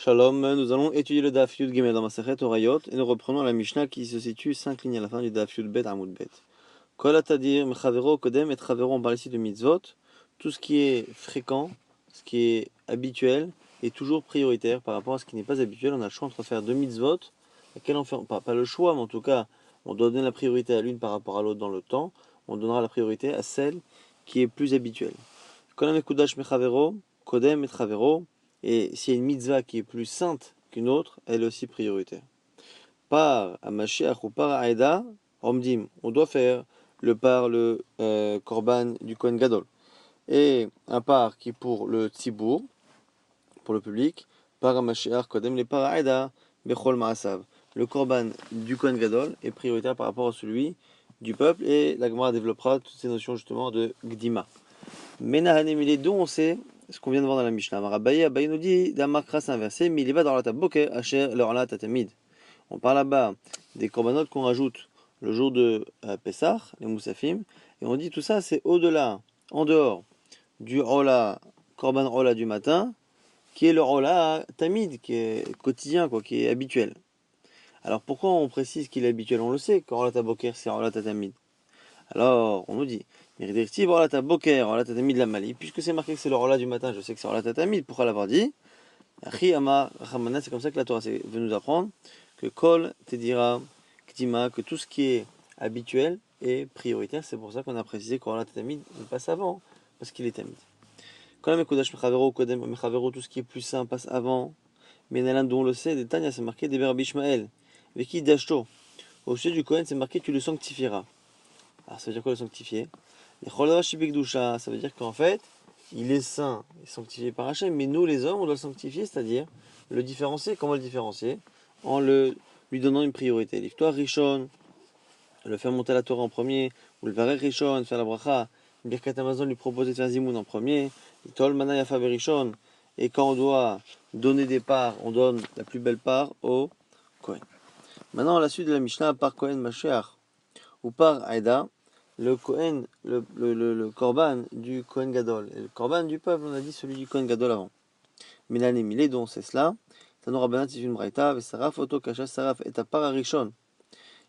Shalom, nous allons étudier le Daf Yud Gimel dans Masechet Orayot et nous reprenons la Mishnah qui se situe 5 lignes à la fin du Daf Yud Bet Amud Bet. Kol atadir mechavero kodem et chavero, on parle ici de mitzvot. Tout ce qui est fréquent, ce qui est habituel est toujours prioritaire par rapport à ce qui n'est pas habituel. On a le choix entre faire deux mitzvot, laquelle on fait pas le choix, mais en tout cas on doit donner la priorité à l'une par rapport à l'autre dans le temps. On donnera la priorité à celle qui est plus habituelle. Kol mekudash mechavero kodem et chavero. Et s'il y a une mitzvah qui est plus sainte qu'une autre, elle est aussi prioritaire. Par Mashiach ou par Aïda, Omdim, on doit faire le korban du Kohen Gadol. Et un par qui est pour le Tzibour, pour le public, par Mashiach Kodem, les par Aïda, Bechol Maasav. Le korban du Kohen Gadol est prioritaire par rapport à celui du peuple, et la Gemara développera toutes ces notions justement de Gdima. Menahanemile, d'où on sait ce qu'on vient de voir dans la Mishnah. Abaye nous dit d'Amakra, c'est inversé, mais il va dans la taboke, Asher, le tatamid. On parle là-bas des korbanot qu'on rajoute le jour de Pessah, les moussafim, et on dit tout ça c'est au-delà, en dehors du Ola, korban Ola du matin, qui est le Ola tamid, qui est quotidien, quoi, qui est habituel. Alors pourquoi on précise qu'il est habituel? On le sait, quand Ola taboker c'est Ola tatamid. Alors, on nous dit, puisque c'est marqué que c'est le rola du matin, je sais que c'est rola tatamid, pourquoi l'avoir dit? C'est comme ça que la Torah veut nous apprendre que kol te dira ktima, que tout ce qui est habituel est prioritaire. C'est pour ça qu'on a précisé que rola tatamid passe avant, parce qu'il est tamid. Tout ce qui est plus sain passe avant. Mais Nalan, dont on le sait, des Tanya, c'est marqué des verbes Ishmael. Veki dashto. Au sujet du Kohen, c'est marqué tu le sanctifieras. Alors ça veut dire quoi le sanctifier? Ça veut dire qu'en fait, il est saint, il est sanctifié par Hachem, mais nous les hommes, on doit le sanctifier, c'est-à-dire le différencier. Comment le différencier? En lui donnant une priorité. L'histoire Rishon, le faire monter la Torah en premier, ou le Varech Rishon, faire la bracha, Birkat Amazon lui proposer de faire Zimoun en premier, Tol Mana Yafa Rishon, et quand on doit donner des parts, on donne la plus belle part au Kohen. Maintenant, la suite de la Mishnah, par Kohen Mashiach, ou par Aïda, le Kohen, le Korban du Kohen Gadol. Et le Korban du peuple, on a dit celui du Kohen Gadol avant. Milané Milé, dont c'est cela. Tano Rabbanat, c'est une braïta. Vesaraf, Oto, Kasha, Saraf, et Apar Arishon.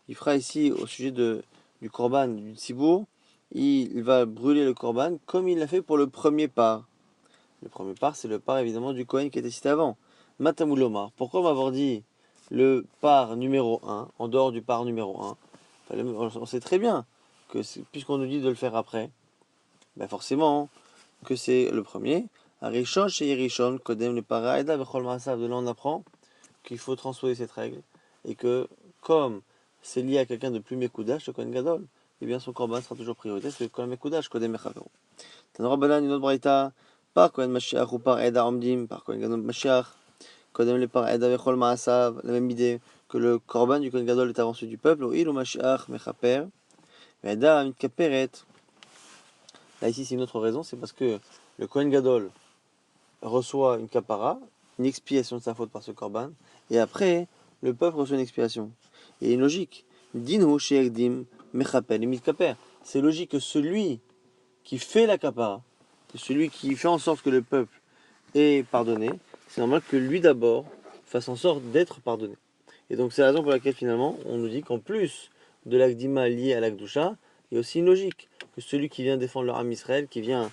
Il fera ici, au sujet du Korban, du Tzibour, il va brûler le Korban comme il l'a fait pour le premier par. Le premier par, c'est le par évidemment du Kohen qui était cité avant. Matamulomar. Pourquoi m'avoir dit le par numéro 1, en dehors du par numéro 1? On sait très bien que puisqu'on nous dit de le faire après, ben forcément que c'est le premier. Arishon chez Yerishon, Kodem le Paraïda, Bechol Maasav, de là on apprend qu'il faut transposer cette règle et que comme c'est lié à quelqu'un de plus Mekoudash, le Kohen Gadol, et bien son korban sera toujours priorité, c'est le Kohen Mekoudash, Kodem Echavero. Tanora Balan, une autre braïta, par Kohen Mashiach ou par Eda Omdim, par Kohen Gadol Mashiach, Kodem le Paraïda, Bechol Maasav, la même idée que le korban du Kohen Gadol est avant celui du peuple, ou il ou Mashiach Mechaper. Là ici c'est une autre raison, c'est parce que le Kohen Gadol reçoit une kapara, une expiation de sa faute par ce korban, et après le peuple reçoit une expiation. Et il y a une logique. Dinhu she'ekdim mechapel mitkaper. C'est logique que celui qui fait la kapara, que celui qui fait en sorte que le peuple est pardonné, c'est normal que lui d'abord fasse en sorte d'être pardonné. Et donc c'est la raison pour laquelle finalement on nous dit qu'en plus de l'Akdima lié à l'Akdusha, il y a aussi une logique que celui qui vient défendre le Ham Israël, qui vient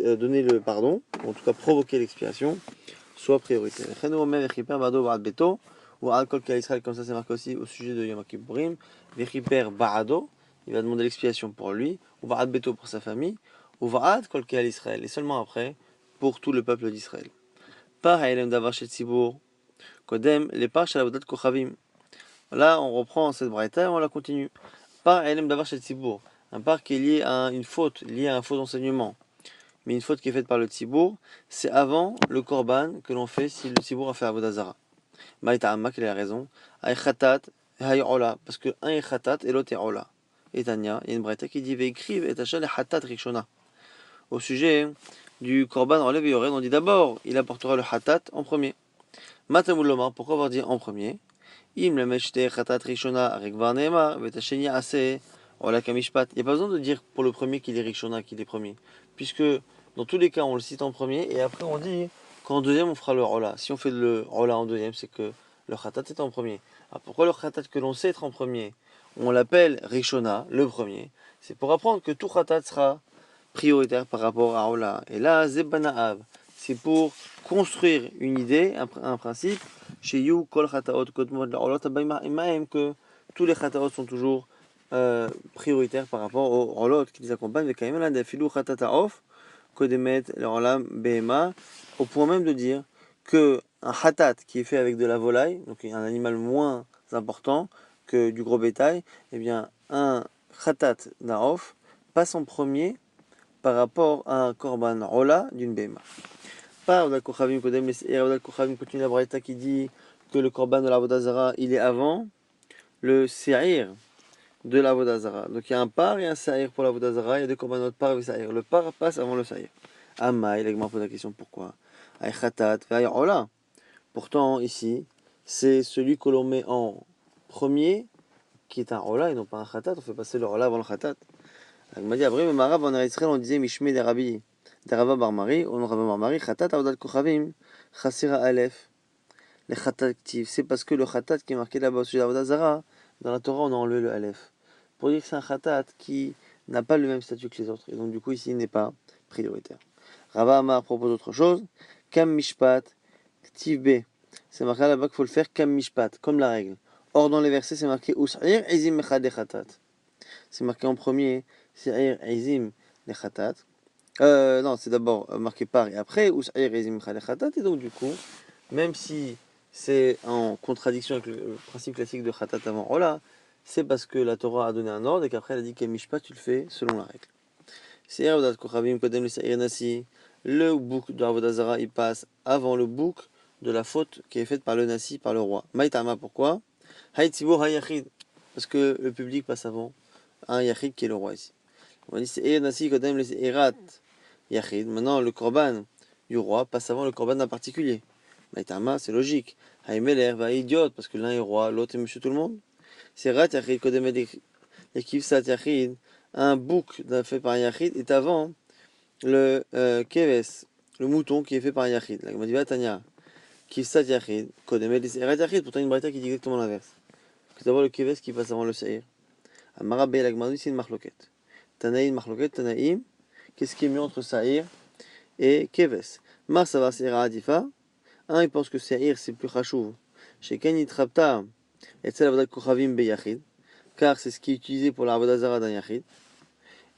donner le pardon, ou en tout cas provoquer l'expiation, soit prioritaire. Ou Al-Kol Israël, comme ça c'est marqué aussi au sujet de Yom Kippourim, Vechiper Ba'ado, il va demander l'expiation pour lui, ou Va'ad Beto pour sa famille, ou Va'ad Kol Israël, et seulement après pour tout le peuple d'Israël. Par Haïlem Davar Shel Tzibour, Kodem, les par Shalavodat Kochavim. Là, on reprend cette braïta et on la continue. Par Elem Davar Shel Tzibour, un par qui est lié à une faute, lié à un faux enseignement. Mais une faute qui est faite par le Tzibour, c'est avant le korban que l'on fait si le Tzibour a fait Avodah Zara. Maïta Amma, quelle est la raison? Hay Khatat, Hay Ola, parce que un est Khatat et l'autre est Ola. Et Tanya, il y a une braïta qui dit Veikriv et Tachal et Khatat Rikshona. Au sujet du korban enlève et Yored, on dit d'abord, il apportera le Khatat en premier. Matamul Lomar, pourquoi avoir dit en premier? Il n'y a pas besoin de dire pour le premier qu'il est Rishona, qu'il est premier. Puisque dans tous les cas, on le cite en premier et après on dit Qu'en deuxième, on fera le rola. Si on fait le rola en deuxième, c'est que le khatat est en premier. Alors pourquoi le khatat que l'on sait être en premier, on l'appelle rishona, le premier? C'est pour apprendre que tout khatat sera prioritaire par rapport à rola. Et là, zebanaav, c'est pour construire une idée, un principe, chez you, kol khataot, kotmod, la rolot, abayim, que tous les khataot sont toujours prioritaires par rapport aux rolot qui les accompagnent. Mais quand même, là, filou khatata off, kodemet, le rolam, behema, au point même de dire que un hatat qui est fait avec de la volaille, donc un animal moins important que du gros bétail, eh bien un hatat d'un off passe en premier par rapport à un korban rola d'une béma. Pas Odal Kochavim Kodem, et Odal Kochavim continue la braïta qui dit que le korban de la Vodazara il est avant le se'ir de la Vodazara. Donc il y a un par et un se'ir pour la Vodazara, il y a deux korbanot par et se'ir. Le par passe avant le se'ir. Amai, l'agma pose la question pourquoi. Aïe khatat, ve'aïe rola. Pourtant, ici, c'est celui que l'on met en premier qui est un rola et non pas un khatat. On fait passer le rola avant le khatat. Il m'a dit, après, mais Marab en Israël, on disait Mishmé des Rabbi, des Rava Barmari, on Rava Barmari, khatat Avdal Kochavim, Chassira Aleph, les khatat actifs. C'est parce que le khatat qui est marqué là-bas au sujet d'Avodazara, dans la Torah, on a enlevé le Aleph. Pour dire que c'est un khatat qui n'a pas le même statut que les autres. Et donc, du coup, ici, il n'est pas prioritaire. Rava Amar propose autre chose. Kam Mishpat, Ktiv B. C'est marqué là-bas qu'il faut le faire Kam Mishpat, comme la règle. Or, dans les versets, c'est marqué Us'ir Ezim Mechade Khatat. C'est marqué en premier, Se'ir Ezim les Khatat. Non, c'est d'abord marqué par et après Us'ir Ezim les Khatat. Et donc, du coup, même si c'est en contradiction avec le principe classique de Khatat avant Rola, c'est parce que la Torah a donné un ordre et qu'après elle a dit Kam Mishpat, tu le fais selon la règle. Se'ir Avdat Kochavim Kodem le Se'ir Nasi. Le bouc de Avodazara, il passe avant le bouc de la faute qui est faite par le Nasi, par le roi. Maïtama, pourquoi? Haïtibo Hayachid, parce que le public passe avant un Yachid qui est le roi ici. On dit c'est Nasi Kodem le Erat Yachid. Maintenant, le Korban du roi passe avant le Korban d'un particulier. Maïtama, c'est logique. Haïmeler va idiot, parce que l'un est roi, l'autre est monsieur tout le monde. C'est Rat Yachid Kodem et Kivsat Yachid. Un bouc fait par un Yachid est avant le keves, le mouton qui est fait par un yachid. La Gemara dit Tanya, kivsat yachid, kodemet erat yachid. Pourtant une braïta qui dit exactement l'inverse. C'est d'abord le keves qui passe avant le seir. Amara la Gemara dit c'est une marloquette. Tanaïm marloquette, Tanaïm. Qu'est-ce qui est mieux entre saïr et keves? Mar ça va seira adifa. Un il pense que seir c'est plus chachouv. Chez Ken yitrapta et tzel avodat kochavim be yachid, car c'est ce qui est utilisé pour la avodazara d'un yachid.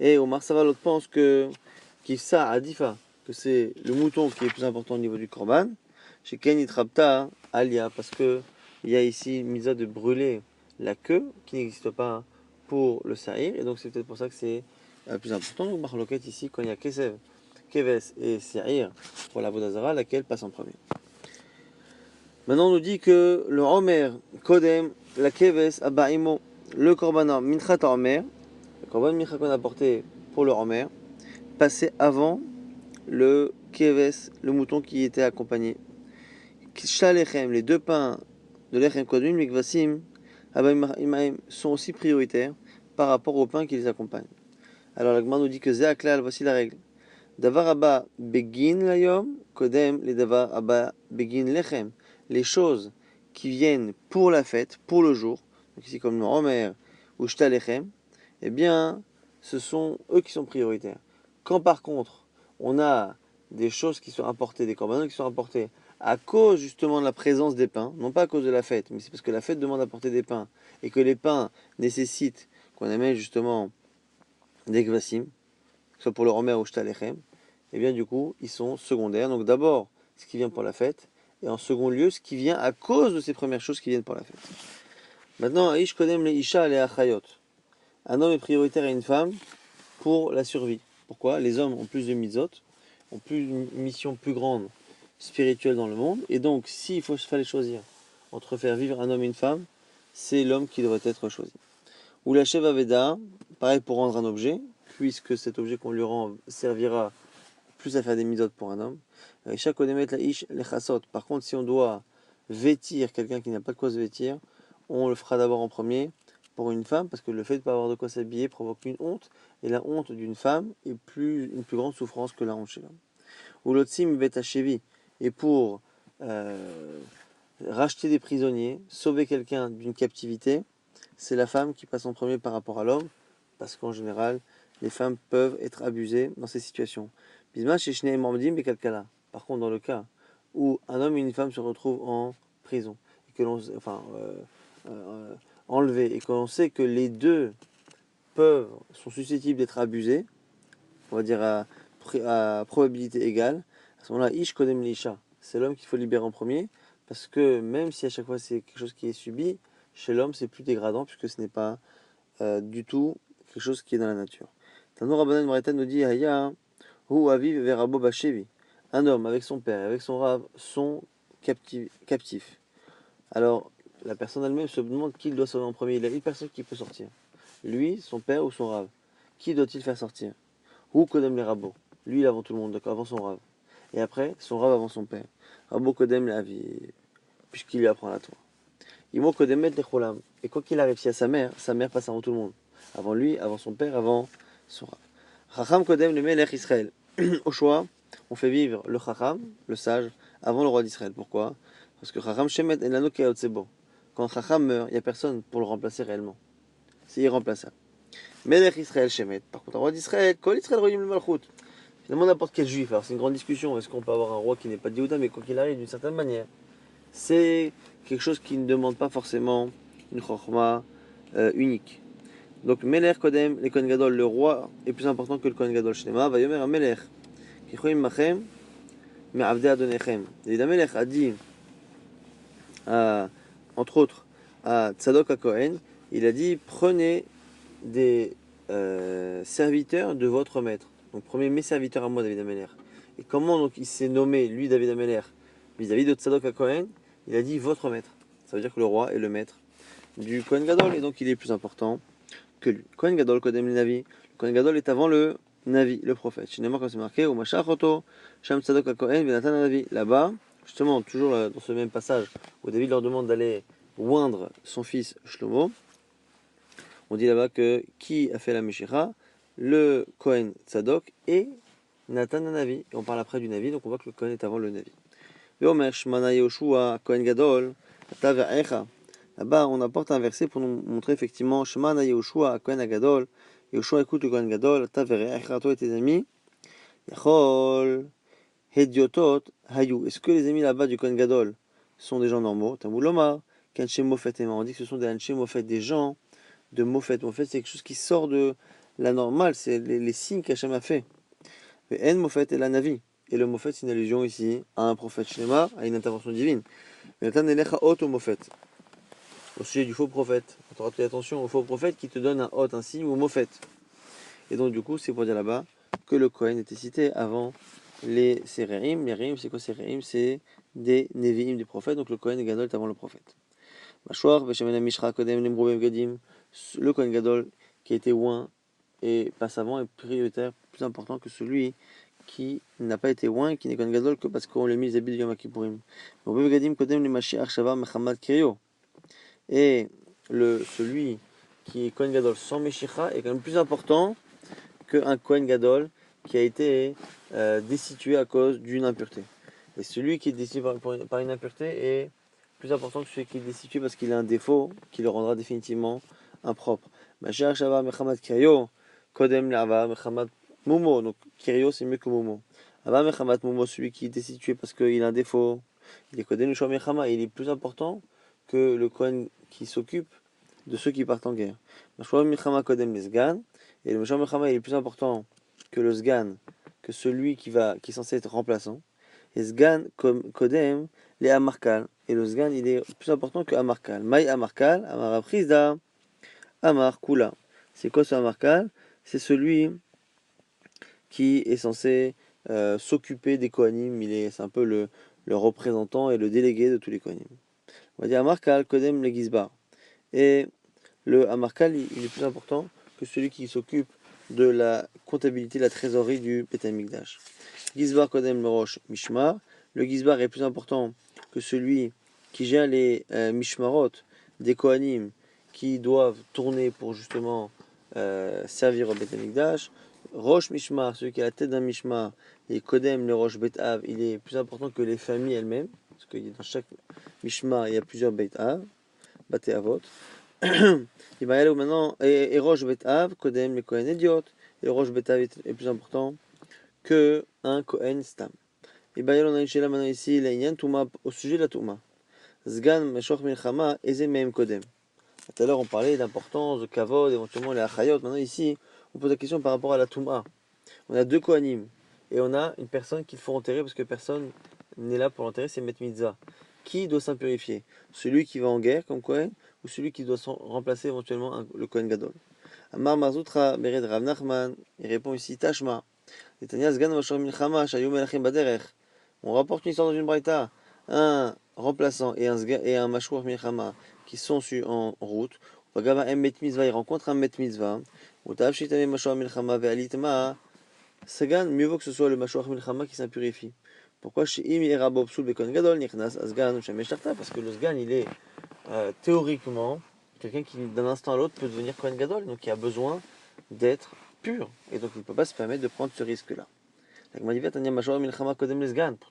Et Omar Sava l'autre pense que Kifsa Adifa, que c'est le mouton qui est plus important au niveau du korban. Chez Ken Trapta Alia, parce que il y a ici une mise de brûler la queue qui n'existe pas pour le saïr, et donc c'est peut-être pour ça que c'est plus important. Donc Marloket ici, quand il y a Kesev, Keves et Saïr pour la Vodazara, laquelle passe en premier. Maintenant on nous dit que le Omer, Kodem, la Keves, Abaimo, le korban Minchat Omer, le korban Mincha qu'on a porté pour le Omer, passait avant le keves, le mouton qui était accompagné. Shalechem, les deux pains de l'echem kodmim, mikvasim, abaim sont aussi prioritaires par rapport aux pains qui les accompagnent. Alors la Gemara nous dit que Zéaklal, voici la règle. Davar abba begin layom, kodem, les davar abba begin lechem. Les choses qui viennent pour la fête, pour le jour, donc ici comme le Omer ou Shtalechem, eh bien, ce sont eux qui sont prioritaires. Quand par contre, on a des choses qui sont apportées, des corbanotes qui sont apportés à cause justement de la présence des pains, non pas à cause de la fête, mais c'est parce que la fête demande d'apporter des pains, et que les pains nécessitent qu'on amène justement des kvasim, que ce soit pour le Romer ou Shtalechem, et bien du coup, ils sont secondaires. Donc d'abord, ce qui vient pour la fête, et en second lieu, ce qui vient à cause de ces premières choses qui viennent pour la fête. Maintenant, Aish Kodem le Isha le Achayot. Un homme est prioritaire à une femme pour la survie. Pourquoi? Les hommes ont plus de mitzvot, ont plus une mission plus grande spirituelle dans le monde, et donc s'il fallait choisir entre faire vivre un homme et une femme, c'est l'homme qui devrait être choisi. Ou la Sheva Veda, pareil pour rendre un objet, puisque cet objet qu'on lui rend servira plus à faire des mitzvot pour un homme. Chaque odemet la ish les chassot. Par contre, si on doit vêtir quelqu'un qui n'a pas de quoi se vêtir, on le fera d'abord en premier pour une femme, parce que le fait de ne pas avoir de quoi s'habiller provoque une honte, et la honte d'une femme est une plus grande souffrance que la honte chez l'homme. Ou l'otsim betachevi, et pour racheter des prisonniers, sauver quelqu'un d'une captivité, c'est la femme qui passe en premier par rapport à l'homme, parce qu'en général, les femmes peuvent être abusées dans ces situations. Par contre, dans le cas où un homme et une femme se retrouvent en prison, et que enlevés, et que l'on sait que les deux sont susceptibles d'être abusés, on va dire à probabilité égale, à ce moment-là, Ish Kodem Lisha, c'est l'homme qu'il faut libérer en premier, parce que même si à chaque fois c'est quelque chose qui est subi, chez l'homme c'est plus dégradant, puisque ce n'est pas du tout quelque chose qui est dans la nature. Tano Rabbanan Marita nous dit Haya, Hu Aviv Verabo Bashevi. Un homme avec son père et avec son rave sont captifs. Alors, la personne elle-même se demande qui il doit sauver en premier. Il y a une personne qui peut sortir. Lui, son père ou son rave. Qui doit-il faire sortir? Ou Kodem les rabbos. Lui, il avant tout le monde, d'accord, avant son rave. Et après, son rave avant son père. Rabbo Kodem la vie, puisqu'il lui apprend la Torah. Imo Kodem et Cholam. Et quoi qu'il arrive, si à sa mère passe avant tout le monde. Avant lui, avant son père, avant son rave. Chacham Kodem le Melech Israël. Au choix, on fait vivre le Chacham, le sage, avant le roi d'Israël. Pourquoi? Parce que Chacham Shemet et Lano Keotsebo. Quand Chacham meurt, il n'y a personne pour le remplacer réellement. C'est irremplaçable. Melech Israël Shemet. Par contre, un roi d'Israël, Kol Israël Royim le Malchut. Finalement, n'importe quel juif. Alors, c'est une grande discussion. Est-ce qu'on peut avoir un roi qui n'est pas de Yehuda, mais quoi qu'il arrive, d'une certaine manière, c'est quelque chose qui ne demande pas forcément une chorma unique. Donc, Melech Kodem, le Kohen Gadol, le roi est plus important que le Kohen Gadol Shlema. Va yomer un Melech. Kichoim Machem, mais Avde Adonechem. David Amelech a dit, entre autres, à Tzadok à Kohen, il a dit prenez des serviteurs de votre maître. Donc prenez mes serviteurs à moi, David Ameller. Et comment donc il s'est nommé, lui, David Ameller, vis-à-vis de Tzadok à Kohen? Il a dit votre maître. Ça veut dire que le roi est le maître du Kohen Gadol, et donc il est plus important que lui. Kohen Gadol, Kodem le Navi. Le Kohen Gadol est avant le Navi, le prophète. Chez Neymar, comme c'est marqué, ou Mashachoto, Sham Tzadok à Kohen, Benatan Navi. Là-bas, justement, toujours dans ce même passage, où David leur demande d'aller oindre son fils Shlomo, on dit là-bas que qui a fait la Meshicha? Le Kohen Tzadok et Nathan Navi. Et on parle après du Navi, donc on voit que le Kohen est avant le Navi. Veomer Shmana Yoshua Kohen Gadol Taverecha. Là-bas, on apporte un verset pour nous montrer effectivement Shmana Yoshua Kohen Gadol. Yoshua écoute le Kohen Gadol Taverecha, toi et tes amis. Yachol Hediotot Hayu. Est-ce que les amis là-bas du Kohen Gadol sont des gens normaux? Tamouloma Kanche Mofet. On dit que ce sont des Anche Mofet, des gens de Mofet. Mofet, c'est quelque chose qui sort de la normale, c'est les signes qu'Hachem a fait. Mais En Mofet est la Navi. Et le Mofet, c'est une allusion ici à un prophète Shlema, à une intervention divine. Mais Natan Elecha Hot au Mofet. Au sujet du faux prophète. On aura fait attention au faux prophète qui te donne un hot, un signe ou Mofet. Et donc, du coup, c'est pour dire là-bas que le Kohen était cité avant les Séréim. Les Réim, c'est quoi Séréim? C'est des Nevi'im, des prophètes. Donc, le Kohen Gadol est avant le prophète. Mashwar, Veshamena Mishra, Kodem, Lembrou, Gadim. Le Kohen Gadol qui a été oint et passe avant est prioritaire, plus important que celui qui n'a pas été oint et qui n'est Kohen Gadol que parce qu'on lui a mis les habits de Yom Kippourim. Et celui qui est Kohen Gadol sans Meshicha est quand même plus important qu'un Kohen Gadol qui a été destitué à cause d'une impureté. Et celui qui est destitué par une impureté est plus important que celui qui est destitué parce qu'il a un défaut qui le rendra définitivement impropre. Mashiach Shava Mechamad Kirio, Kodem Lava Mechamad Mumo. Donc Kirio c'est mieux que Mumo. Ava Mechamad Mumo, celui qui est destitué parce qu'il a un défaut, il est Kodem Shua Mechama, il est plus important que le Kohen qui s'occupe de ceux qui partent en guerre. Mashua Mechama Kodem Lesgan, et le Meshua Mechama il est plus important que le Sgan, que celui qui est censé être remplaçant. Et Sgan Kodem les Amarkal. Et le Sgan, il est plus important que Amarkal. Maï Amarkal, Amar Aprizda, Amar Kula. C'est quoi ce Amarkal? C'est celui qui est censé s'occuper des Kohanim. C'est un peu le représentant et le délégué de tous les Kohanim. On va dire Amarkal, Kodem le Gizbar. Et le Amarkal, il est plus important que celui qui s'occupe de la comptabilité, la trésorerie du Beth Amikdash. Gizbar Kodem le Rosh Mishmar. Le Gizbar est plus important que celui qui gère les Mishmarot des Kohanim qui doivent tourner pour justement servir au Beth Amikdash. Rosh Mishmar, celui qui a la tête d'un Mishmar, et Kodem, le Rosh Bet Av, il est plus important que les familles elles-mêmes, parce que dans chaque Mishmar, il y a plusieurs Bet Av, Bate Avot. Il va y aller maintenant, et Rosh Bet Av, Kodem, le Kohen Idiot, et Rosh Bet Av est plus important que un Kohen Stam. Et bien, on a une chéla maintenant ici, l'Inyan Touma, au sujet de la Touma. Zgan, Meshor Milchama, Eze Mehem Kodem. Tout à l'heure, on parlait d'importance, de Kavod, éventuellement les Achayot. Maintenant, ici, on pose la question par rapport à la Touma. On a deux Kohanim, et on a une personne qu'il faut enterrer parce que personne n'est là pour l'enterrer, c'est Met Mitzvah. Qui doit s'impurifier? Celui qui va en guerre comme Kohen, ou celui qui doit remplacer éventuellement le Kohen Gadol? Amar Marzoutra, Bered Rav Nachman, il répond ici Tashma. Netanya Zgan Mashor Milchama, Shayom Melachim Baderech. On rapporte une histoire dans une braïta. Un remplaçant et un Mashor Milchama qui sont en route. Vagava un Met Mitzvah, il rencontre un Met Mitzvah. Utav Shitame Mashor Milchama Ve'alitma. Sagan, mieux vaut que ce soit le Mashor Milchama qui s'impurifie. Pourquoi chez Im Yerabo Psul Bekon Gadol Nichnas Asgan Shemesh Tarta? Parce que le Sgan, il est théoriquement quelqu'un qui d'un instant à l'autre peut devenir Kohen Gadol, donc il a besoin d'être pur, et donc il ne peut pas se permettre de prendre ce risque-là. Pourtant,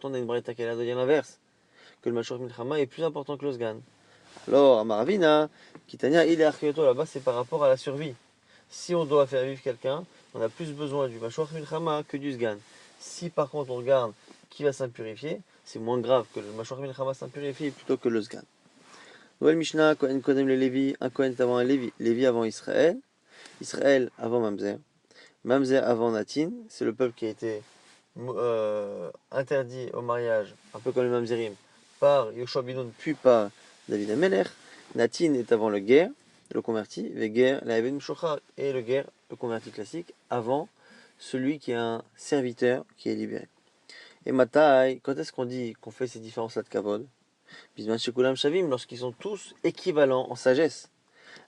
on a une braïta qui est là de dire l'inverse, que le Mashor Milchama est plus important que le Sgan. Alors, à Maravina, Kitania, il est archéoto là-bas, c'est par rapport à la survie. Si on doit faire vivre quelqu'un, on a plus besoin du Mashor Milchama que du Sgan. Si par contre on regarde qui va s'impurifier, c'est moins grave que le Mashor Milchama s'impurifie plutôt que le Sgan. Nouvelle Mishnah, Kohen Kodem le Lévi, un Kohen est avant un Lévi, Lévi avant Israël, Israël avant Mamzer, Mamzer avant Natin, c'est le peuple qui a été interdit au mariage, un peu comme les Mamzerim, par Yoshua Binoun puis par David Amelech. Natin est avant le guerre, le converti, le guerre, la Eben Shochar, et le guerre, le converti classique, avant celui qui est un serviteur qui est libéré. Et Matai, quand est-ce qu'on dit qu'on fait ces différences-là de Kavod? Bisman Shekulam Shavim, lorsqu'ils sont tous équivalents en sagesse.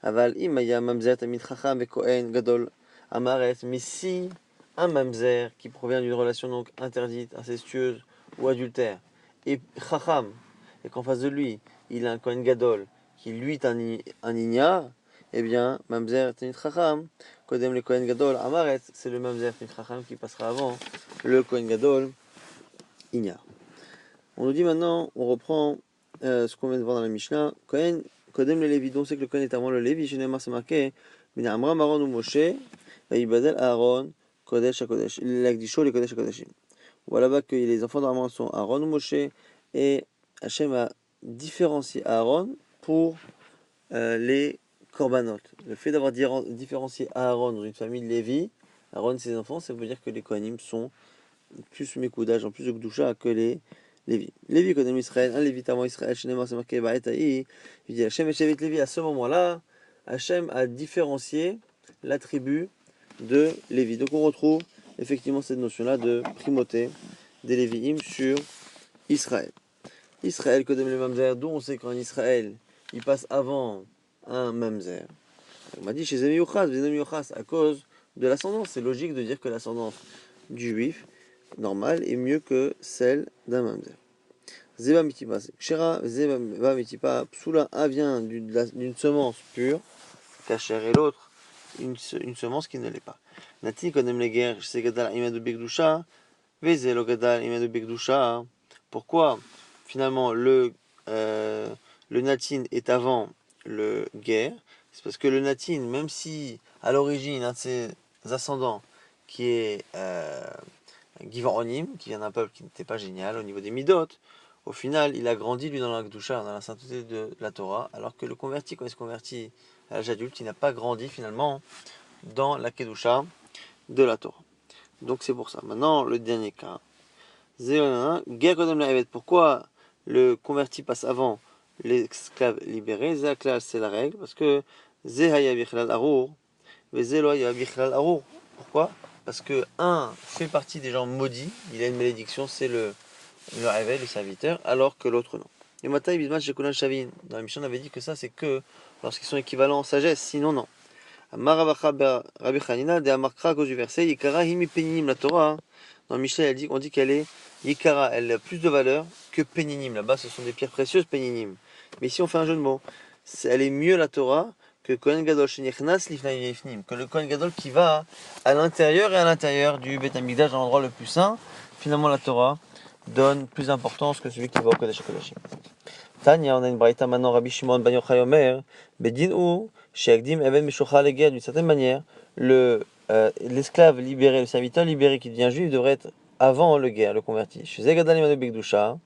Aval Imaya Mamzer Tamid Chacham et Kohen Gadol Amaret, mais si un mamzer qui provient d'une relation donc interdite, incestueuse ou adultère, et chacham, et qu'en face de lui, il a un Kohen Gadol qui lui est un ignare, eh bien, mamzer tenit chacham, kodem le Kohen Gadol amaret, c'est le mamzer tenit chacham qui passera avant le Kohen Gadol ignare. On nous dit maintenant, on reprend ce qu'on vient de voir dans la Mishnah, Kohen, kodem le Lévi, donc c'est que le Kohen est avant le Lévi, généralement c'est marqué, Bina Amram Aaron ou Moshe, Vaïbadel Aaron, Kodesh à Kodesh, l'Agdisho, les Kodesh à Kodeshim. Voilà bas que les enfants d'Aaron sont Aaron ou Moshe, et Hachem a différencié Aaron pour les Korbanot. Le fait d'avoir différencié Aaron dans une famille de Lévi, Aaron et ses enfants, ça veut dire que les Kohanim sont plus Mekoudash, en plus de Gdusha que les Lévi. Lévi connaît Israël, un Lévite avant Israël, Shenemar, c'est marqué Ba'etaï, il dit Hachem et Shavit Lévi, à ce moment-là, Hachem a différencié la tribu de Lévi. Donc on retrouve effectivement cette notion-là de primauté des Lévi'im sur Israël. Israël, Kodem le Mamzer, d'où on sait qu'en Israël, il passe avant un Mamzer. On m'a dit chez Zemi Yochas, à cause de l'ascendance. C'est logique de dire que l'ascendance du juif, normal, est mieux que celle d'un Mamzer. Zeba Mitipa, Kshera, Zeba Mitipa, Psula, un vient d'une semence pure, Kacher, et l'autre une semence qui ne l'est pas. Nati konem le ger, c'est gadal imadu bigdusha, vezelo gadal imadu bigdusha. Pourquoi finalement le natin est avant le ger? C'est parce que le natin, même si à l'origine un de ses ascendants qui est Givaronim, qui vient d'un peuple qui n'était pas génial au niveau des midot, au final il a grandi lui dans la Gdusha, dans la sainteté de la Torah, alors que le converti, quand il se convertit à l'âge adulte, il n'a pas grandi finalement dans la Kedusha de la Torah. Donc c'est pour ça. Maintenant, le dernier cas. Pourquoi le converti passe avant l'esclave libéré? C'est la règle, parce que pourquoi? Parce que un fait partie des gens maudits, il a une malédiction, c'est le réveil, le serviteur, alors que l'autre non. Et Matai Bisman Shekulan Shavin, dans la mission on avait dit que ça c'est que lorsqu'ils sont équivalents en sagesse, sinon non. Rabbi Chanina de Amarkra à cause du verset Yikara himi peninim, la Torah. Dans Michel on dit qu'elle est Yikara, elle a plus de valeur que peninim. Là-bas ce sont des pierres précieuses peninim. Mais ici on fait un jeu de mots. Elle est mieux la Torah que Kohen Gadol shenichnas lifnei yefnim, que le Kohen Gadol qui va à l'intérieur et à l'intérieur du Beth Amikdash, dans l'endroit le plus saint, finalement la Torah donne plus d'importance que celui qui va au Kodesh HaKodashim. Tanya, on a une braïta maintenant, Rabbi Shimon ben Yochai Omer, Bedin ou she'akdim even mishocha leger, d'une certaine manière, l'esclave libéré, le serviteur libéré qui devient juif devrait être avant le guerre, le converti. Chez Gadal Imanu Bigdusha,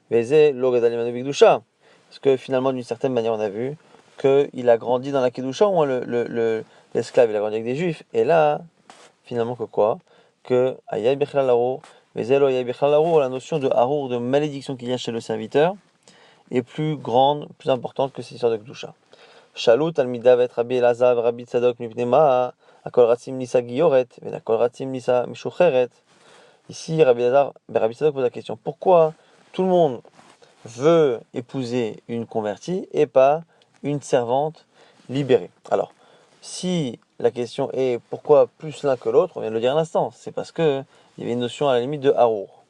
Veze lo Gadal Imanu Bigdusha. Parce que finalement, d'une certaine manière, on a vu qu'il a grandi dans la Kedusha, ou l'esclave, il a grandi avec des juifs. Et là, finalement, que quoi? Que Ayay Bichlal Harour, Veze lo Ayay Bichlal Harour, la notion de Harour, de malédiction qu'il y a chez le serviteur, est plus grande, plus importante que cette histoire de Kedusha. Shalut Talmidav et Rabbi Elazar, Rabbi Tzadok, Mipnema, Akol Ratzim Nisa Giyoret, Akol Ratzim Nisa Mishucheret. Ici, Rabbi Elazar, Rabbi Tzadok pose la question, pourquoi tout le monde veut épouser une convertie et pas une servante libérée? Alors, si la question est pourquoi plus l'un que l'autre, on vient de le dire à l'instant, c'est parce qu'il y avait une notion à la limite de harour.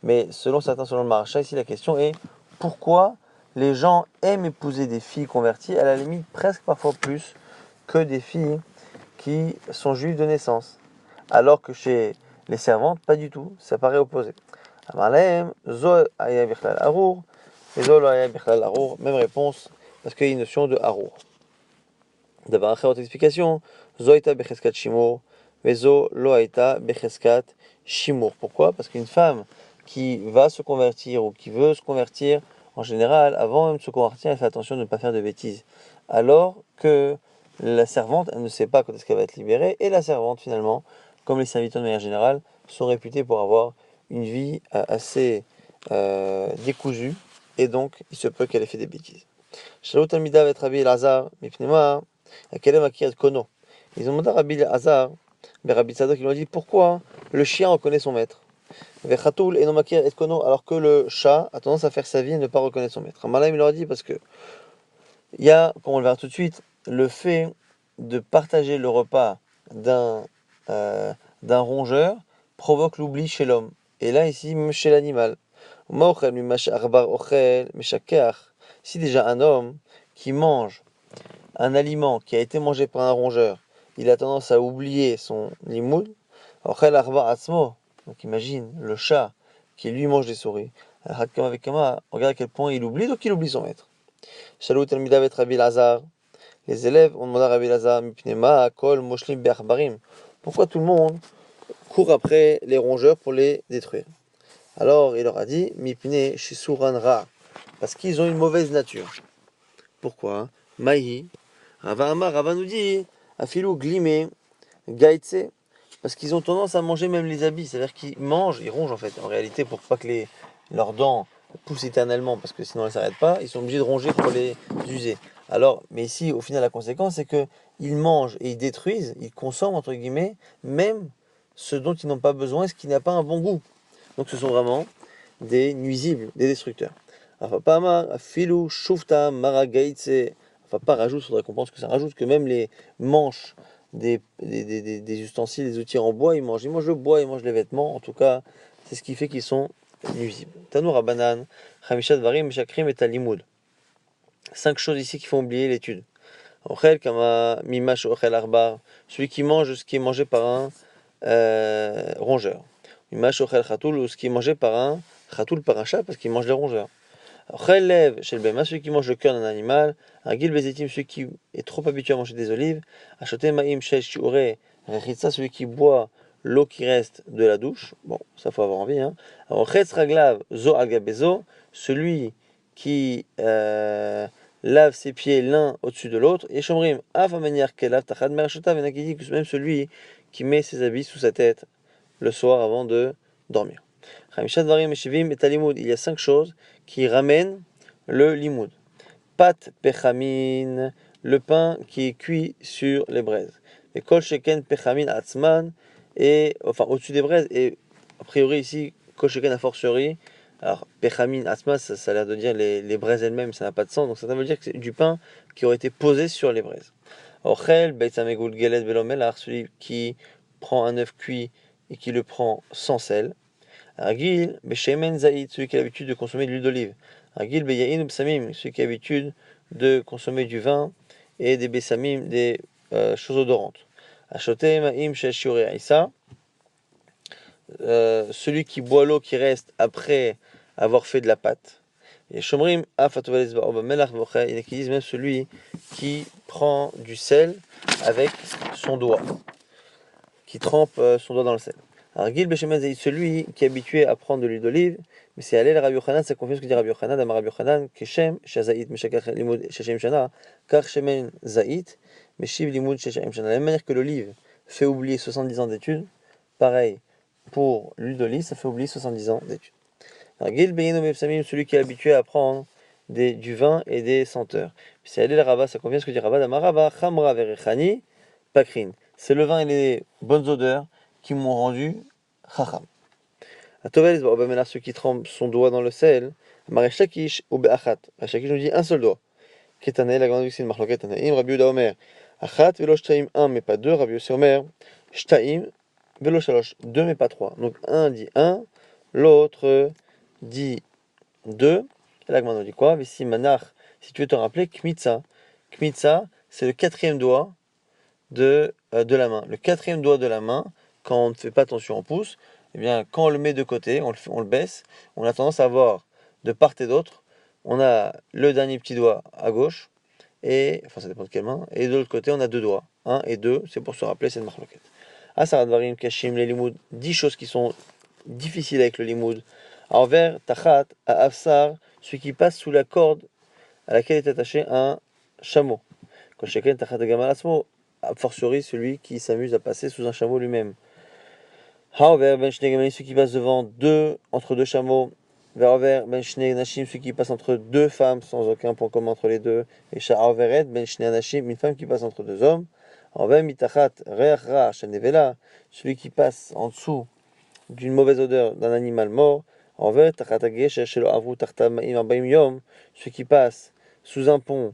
Mais selon certains, selon le Maharsha, ici la question est pourquoi les gens aiment épouser des filles converties, à la limite presque parfois plus que des filles qui sont juives de naissance, alors que chez les servantes, pas du tout, ça paraît opposé. Amarlehem, zo aya bichlal harour, et zo lo aya bichlal harour, même réponse, parce qu'il y a une notion de harour. D'abord, après votre explication, zo aita becheskat shimur, et zo lo aita becheskat shimur. Pourquoi? Parce qu'une femme qui va se convertir ou qui veut se convertir, en général, avant même de se convertir, elle fait attention de ne pas faire de bêtises. Alors que la servante, elle ne sait pas quand est-ce qu'elle va être libérée, et la servante, finalement, comme les serviteurs de manière générale, sont réputés pour avoir une vie assez décousue, et donc il se peut qu'elle ait fait des bêtises. Shalut Talmidav avec Rabbi Elazar, Mipnema, Akelem Akir Kono. Ils ont demandé à Rabbi Elazar, mais Rabbi Tzadok, ils lui ont dit pourquoi le chien reconnaît son maître. Vechatul et Nomakir et Kono, alors que le chat a tendance à faire sa vie et ne pas reconnaître son maître. Malaim, il leur a dit parce que il y a, comme on le verra tout de suite, le fait de partager le repas d'un rongeur provoque l'oubli chez l'homme. Et là, ici, même chez l'animal. Si déjà un homme qui mange un aliment qui a été mangé par un rongeur, il a tendance à oublier son limoud, donc imagine le chat qui lui mange des souris. Regarde à quel point il oublie, donc il oublie son maître. Shalut Talmidav et Rabbi Elazar. Les élèves ont demandé à Rabbi Elazar, Mipnema, Kol, Moshlim, Be'achbarim. Pourquoi tout le monde court après les rongeurs pour les détruire? Alors il leur a dit, Mipne, Shisuran Ra, parce qu'ils ont une mauvaise nature. Pourquoi? Maïhi, Rava Amar, Rava nous dit, Afilou Glimé, Gaïtse, parce qu'ils ont tendance à manger même les habits, c'est-à-dire qu'ils mangent, ils rongent en fait, en réalité, pour pas que leurs dents poussent éternellement, parce que sinon elles ne s'arrêtent pas, ils sont obligés de ronger pour les user. Alors, mais ici, au final, la conséquence, c'est qu'ils mangent et ils détruisent, ils consomment, entre guillemets, même ce dont ils n'ont pas besoin, ce qui n'a pas un bon goût. Donc ce sont vraiment des nuisibles, des destructeurs. Afapama, Afilu, Shufta, Maragaitse. Afapa rajoute, il faudrait comprendre ce que ça rajoute, que même les manches des ustensiles, des outils en bois, ils mangent le bois, ils mangent les vêtements, en tout cas, c'est ce qui fait qu'ils sont nuisibles. Tanoura Banan, Khamishat Varim, Shakrim et Talimoud. 5 choses ici qui font oublier l'étude. Ochel, Kama, Mimash, Ochel Arbar, celui qui mange ce qui est mangé par un rongeur. Mimash, Ochel Khatoul, ou ce qui est mangé par un Khatoul, par un chat, parce qu'il mange les rongeurs. Ochel Lev, chez le Bema, celui qui mange le cœur d'un animal. Agil Bezetim, celui qui est trop habitué à manger des olives. Achoté Maïm, Shesh, Shiure, Rechitsa, celui qui boit l'eau qui reste de la douche. Bon, ça faut avoir envie, hein. Ochetz Raglav, Zo Algabezo, celui qui lave ses pieds l'un au-dessus de l'autre, et Shomrim, Af manière Kelav Tachad Merashota, Venakidi, même celui qui met ses habits sous sa tête le soir avant de dormir. Chamishat Varim Meshivim et Talimoud, il y a 5 choses qui ramènent le limoud. Pat Pechamin, le pain qui est cuit sur les braises. Et Kol Sheken Pechamin Atzman, et enfin au-dessus des braises, et a priori ici, Kol Sheken a fortiori. Alors, Pechamin, Asma, ça a l'air de dire les braises elles-mêmes, ça n'a pas de sens, donc ça veut dire que c'est du pain qui aurait été posé sur les braises. Ochel, Beitsamegul Gelet Velomelar, celui qui prend un œuf cuit et qui le prend sans sel. Agil, Beshemen Zaïd, celui qui a l'habitude de consommer de l'huile d'olive. Agil, Beyain Psamim, celui qui a l'habitude de consommer du vin et des bessamim, des choses odorantes. Achoté ma'im shel shiurei isa, celui qui boit l'eau qui reste après avoir fait de la pâte. Et Shomrim afatoveles ba'oba melach v'ochel, il y en a qui disent même celui qui prend du sel avec son doigt, qui trempe son doigt dans le sel. Alors Gil Beshemen Zaïd, celui qui est habitué à prendre de l'huile d'olive, mais c'est allé le Rabbi Yochanan, ça confirme ce que dit Rabbi Yochanan, Amar Rabbi Yochanan, Keshem, Shazaït, Meshakach Limud Sheshem Shana, Kach Shemen Zaït, Meshiv Limud Sheshem Shana. De la même manière que l'olive fait oublier 70 ans d'études, pareil, pour l'huile d'olive, ça fait oublier 70 ans d'études. Alors Gil Beyin Omepsamim, celui qui est habitué à prendre du vin et des senteurs. Puis c'est allé le Rabbah, ça confirme ce que dit Rabbah, Amar Rabbah, Chamra Verechani, Pakrin. C'est le vin et les bonnes odeurs qui m'ont rendu chacham. Atovel, ceux qui trempent son doigt dans le sel, Maresh Lakish ou Be'achat. Maresh Lakish nous dit un seul doigt. Ketane, la grande c'est une marloquet Tanaïm, Rabbi Yehuda Omer, Achat, velo shtaim, un mais pas deux, Rabbi Yossi Omer, shtaim, velo shalosh, deux mais pas trois. Donc un dit un, l'autre dit deux. Et la grande nous dit quoi? Ici, Manach, si tu veux te rappeler, Kmitza. Kmitza, c'est le quatrième doigt de la main. Le quatrième doigt de la main, quand on ne fait pas attention au pouce, eh bien, quand on le met de côté, on le baisse, on a tendance à avoir de part et d'autre, on a le dernier petit doigt à gauche, et, enfin ça dépend de quelle main, et de l'autre côté on a deux doigts, un et deux, c'est pour se rappeler, c'est une marloquette. Asaradvarim, Kashim, les limoud, 10 choses qui sont difficiles avec le limoud. Envers Tachat, à Afsar, celui qui passe sous la corde à laquelle est attaché un chameau. Quand chacun Tachat Gamal a fortiori celui qui s'amuse à passer sous un chameau lui-même. Haover ben shnei gamalim, celui qui passe entre deux chameaux. Verover ben shnei nashim, celui qui passe entre deux femmes sans aucun point commun entre les deux. Et sha'averet ben shnei nashim, une femme qui passe entre deux hommes. Haover mitachat reach ra shenevela, celui qui passe en dessous d'une mauvaise odeur d'un animal mort. Haover tachat hagesher shelo avru tartav ma'im arbaim yom, celui qui passe sous un pont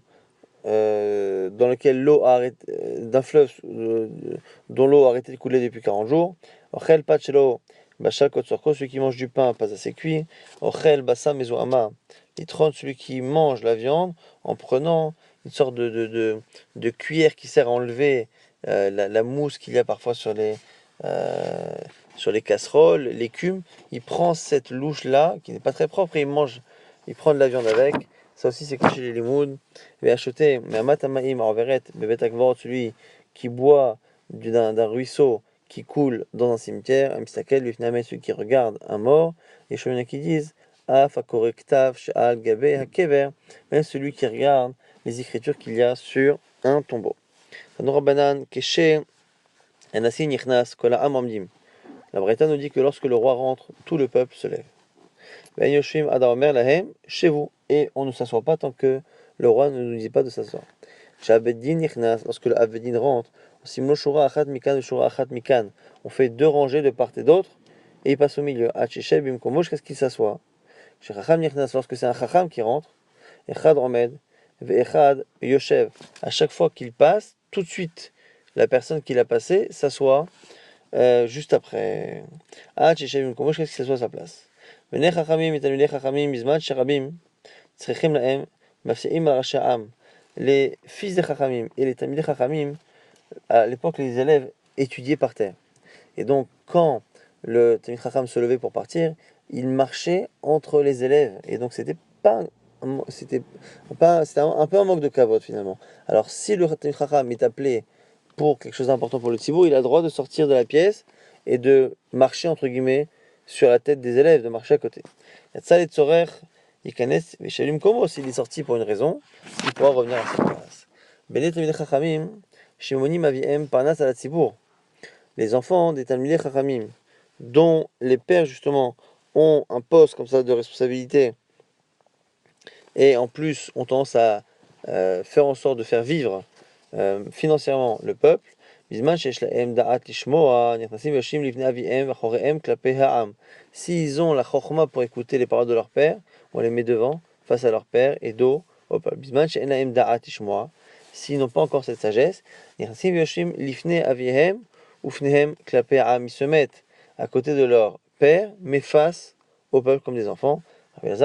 dans lequel l'eau a arrêté, d'un fleuve dont l'eau a arrêté de couler depuis 40 jours. Ochel pachelo bachal kotsorko, celui qui mange du pain pas assez cuit. Ochel basa mezoama, itron, celui qui mange la viande en prenant une sorte de cuillère qui sert à enlever la mousse qu'il y a parfois sur les casseroles, l'écume. Il prend cette louche-là, qui n'est pas très propre, et il prend de la viande avec. Ça aussi, c'est caché les limoud. Mais acheter, mais amatamaim enveret, bebet akvor, celui qui boit d'un ruisseau qui coule dans un cimetière, un mistakel, lui celui qui regarde un mort, et les qui disent, af akorektav, sh'al gabe hakever, même celui qui regarde les écritures qu'il y a sur un tombeau. Banan, keshe, anasi nichnas, kola amamdim. La Braïta nous dit que lorsque le roi rentre, tout le peuple se lève. Ben yoshim adaomer lahem, chez vous. Et on ne s'assoit pas tant que le roi ne nous dit pas de s'asseoir. Lorsque le Abedin rentre, on fait deux rangées de part et d'autre, et il passe au milieu. Qu'est-ce qu'il s'assoit? Lorsque c'est un Chacham qui rentre, Echad Omed, Echad Yoshev. À chaque fois qu'il passe, tout de suite, la personne qui l'a passé s'assoit juste après. Qu'est-ce qu'il s'assoit à sa place? Les fils des Chachamim et les Talmidei Chachamim, à l'époque, les élèves étudiaient par terre. Et donc, quand le Talmid Chacham se levait pour partir, il marchait entre les élèves. Et donc, c'était un peu un manque de kavod finalement. Alors, si le Talmid Chacham est appelé pour quelque chose d'important pour le tzibour, il a le droit de sortir de la pièce et de marcher entre guillemets sur la tête des élèves, de marcher à côté. S'il est sorti pour une raison, il pourra revenir à sa place. Les enfants des Talmidei Chachamim, dont les pères justement ont un poste comme ça de responsabilité, et en plus ont tendance à faire en sorte de faire vivre financièrement le peuple, s'ils ont la chokhma pour écouter les paroles de leur père, on les met devant, face à leur père, et dos au peuple. S'ils n'ont pas encore cette sagesse, ils se mettent à côté de leur père, mais face au peuple comme des enfants. On dit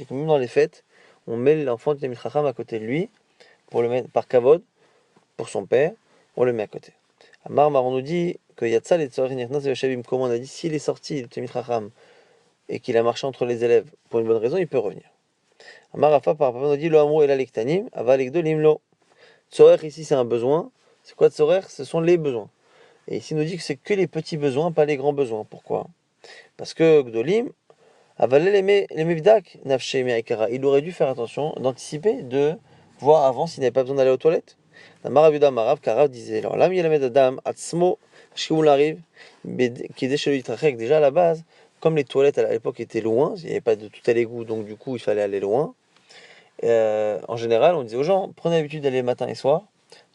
que même dans les fêtes, on met l'enfant du Talmid Chacham à côté de lui, pour le mettre par kavod, pour son père, on le met à côté. Amar Mar, on nous dit que Yatzal et Tzorach Nirnas Veshavim, comme on a dit, s'il est sorti du Talmid Chacham et qu'il a marché entre les élèves pour une bonne raison, il peut revenir. Amar Rafa, par rapport, on nous dit Lo Amro Ela Lektanim, Aval Ekdolim Lo. Tzorach ici c'est un besoin. C'est quoi Tzorach? Ce sont les besoins. Et ici il nous dit que c'est que les petits besoins, pas les grands besoins. Pourquoi? Parce que Gdolim, Avalel Mevdak, Nafshe Me'aikara, il aurait dû faire attention, d'anticiper, de voir avant s'il n'avait pas besoin d'aller aux toilettes. La Maravuda Marav, Karav disait alors, Lam Yelamed Adam, Atzmo, Shioul arrive, qui est déjà déjà à la base, comme les toilettes à l'époque étaient loin, il n'y avait pas de tout à l'égout, donc du coup il fallait aller loin. En général, on disait aux gens, prenez l'habitude d'aller matin et soir,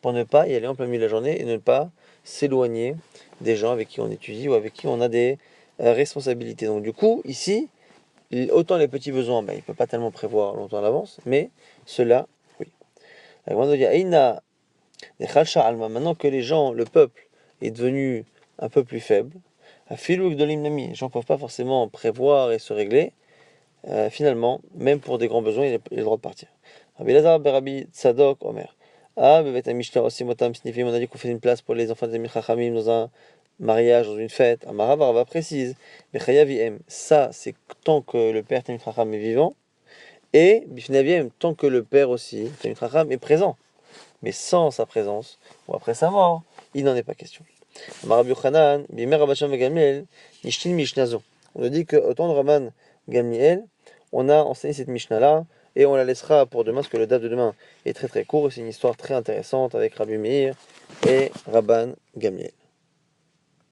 pour ne pas y aller en plein milieu de la journée et ne pas s'éloigner des gens avec qui on étudie ou avec qui on a des responsabilités. Donc du coup, ici, autant les petits besoins, il ne peut pas tellement prévoir longtemps à l'avance, mais cela, oui. Maintenant que les gens, le peuple, est devenu un peu plus faible, les gens ne peuvent pas forcément prévoir et se régler. Finalement, même pour des grands besoins, il a le droit de partir. Rabbi Lazar Berabi Tzadok Omer. Ah, Bevet Amishta aussi Motam Snifim, on a dit qu'on fait une place pour les enfants des Chachamim dans un mariage, dans une fête. Amara Barava précise. Bechayaviem, ça c'est tant que le père Tamid Chacham est vivant. Et Bifnaviem, tant que le père aussi, Tamid Chacham, est présent. Mais sans sa présence, ou après sa mort, il n'en est pas question. Amara Yochanan, Bimer Rabasham Gamliel, Nishtin Mishnazo. On a dit qu'au temps de Rabban Gamliel, on a enseigné cette Mishnah-là, et on la laissera pour demain, parce que le date de demain est très très court, et c'est une histoire très intéressante avec Rabbi Meir et Rabban Gamliel.